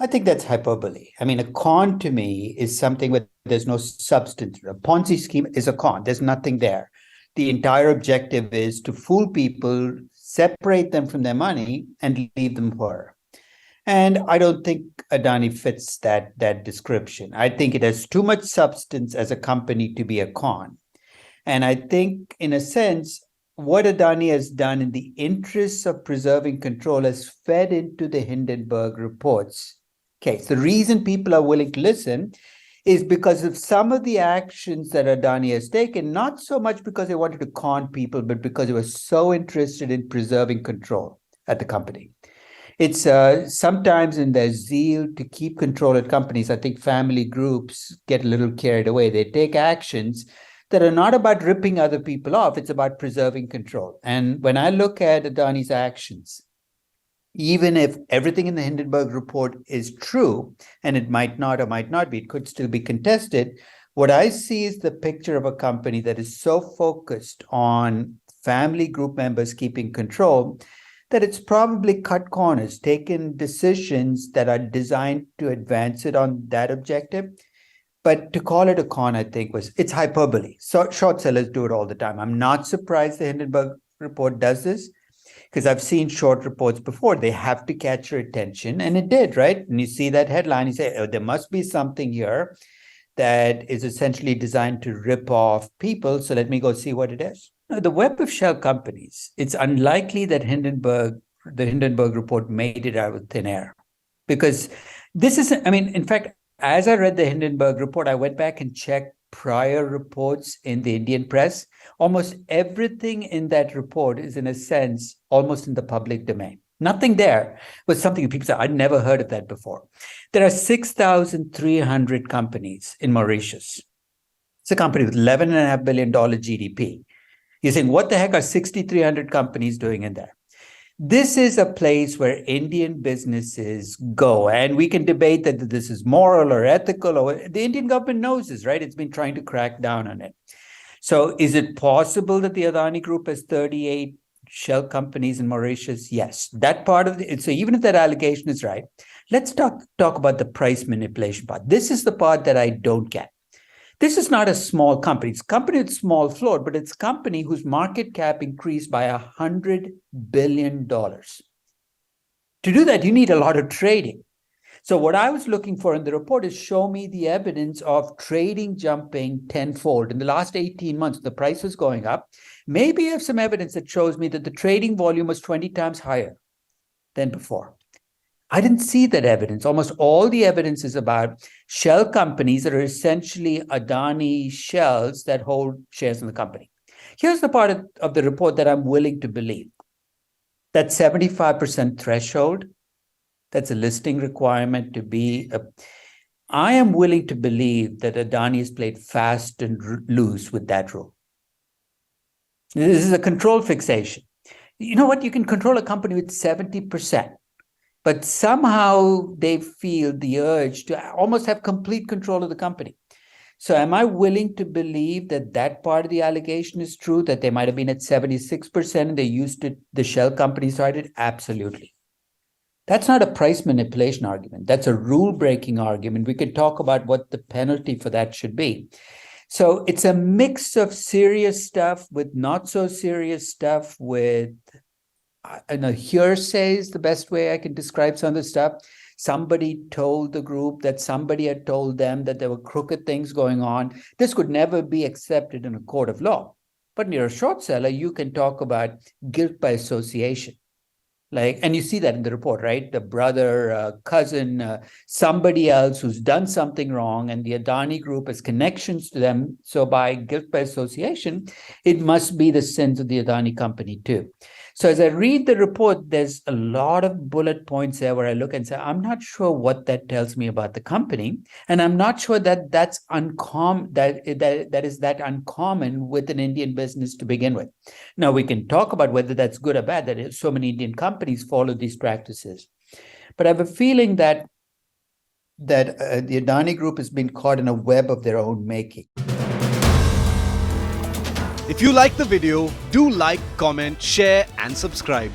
I think that's hyperbole. I mean, a con to me is something where there's no substance. A Ponzi scheme is a con. There's nothing there. The entire objective is to fool people, separate them from their money, and leave them poor. And I don't think Adani fits that description. I think it has too much substance as a company to be a con. And I think, in a sense, what Adani has done in the interests of preserving control has fed into the Hindenburg reports case. The reason people are willing to listen is because of some of the actions that Adani has taken, not so much because they wanted to con people, but because they were so interested in preserving control at the company. It's sometimes in their zeal to keep control at companies, I think family groups get a little carried away. They take actions that are not about ripping other people off. It's about preserving control. And when I look at Adani's actions, even if everything in the Hindenburg report is true, and it might not or might not be, it could still be contested, what I see is the picture of a company that is so focused on family group members keeping control that it's probably cut corners, taken decisions that are designed to advance it on that objective. But to call it a con, I think it's hyperbole. So short sellers do it all the time. I'm not surprised the Hindenburg report does this, because I've seen short reports before. They have to catch your attention, and it did, right? And you see that headline, you say, oh, there must be something here that is essentially designed to rip off people, so let me go see what it is. Now, the web of shell companies, it's unlikely that the Hindenburg report made it out of thin air, because this is, I mean, in fact, as I read the Hindenburg report, I went back and checked prior reports in the Indian press. Almost everything in that report is, in a sense, almost in the public domain. Nothing there was something people say, I'd never heard of that before. There are 6,300 companies in Mauritius. It's a company with $11.5 billion GDP. You're saying, what the heck are 6,300 companies doing in there? This is a place where Indian businesses go, and we can debate that this is moral or ethical, or the Indian government knows this, right? It's been trying to crack down on it. So is it possible that the Adani Group has 38 shell companies in Mauritius? Yes, that part of it. So even if that allegation is right, let's talk about the price manipulation part. This is the part that I don't get. This is not a small company. It's a company with small float, but it's a company whose market cap increased by $100 billion. To do that, you need a lot of trading. So what I was looking for in the report is show me the evidence of trading jumping tenfold. In the last 18 months, the price was going up. Maybe you have some evidence that shows me that the trading volume was 20 times higher than before. I didn't see that evidence. Almost all the evidence is about shell companies that are essentially Adani shells that hold shares in the company. Here's the part of the report that I'm willing to believe. That 75% threshold, that's a listing requirement to be I am willing to believe that Adani has played fast and loose with that rule. This is a control fixation. You know what? You can control a company with 70%. But somehow they feel the urge to almost have complete control of the company. So am I willing to believe that that part of the allegation is true, that they might have been at 76% and they used it, the shell company started? Absolutely. That's not a price manipulation argument. That's a rule-breaking argument. We could talk about what the penalty for that should be. So it's a mix of serious stuff with not so serious stuff, with hearsay is the best way I can describe some of this stuff. Somebody told the group that somebody had told them that there were crooked things going on. This could never be accepted in a court of law. But when you're a short seller, you can talk about guilt by association. And you see that in the report, right? The brother, cousin, somebody else who's done something wrong, and the Adani Group has connections to them. So by guilt by association, it must be the sins of the Adani company too. So as I read the report, there's a lot of bullet points there where I look and say, I'm not sure what that tells me about the company. And I'm not sure that that's uncommon, that is that uncommon with an Indian business to begin with. Now, we can talk about whether that's good or bad, that so many Indian companies follow these practices. But I have a feeling that the Adani Group has been caught in a web of their own making. If you like the video, do like, comment, share and subscribe.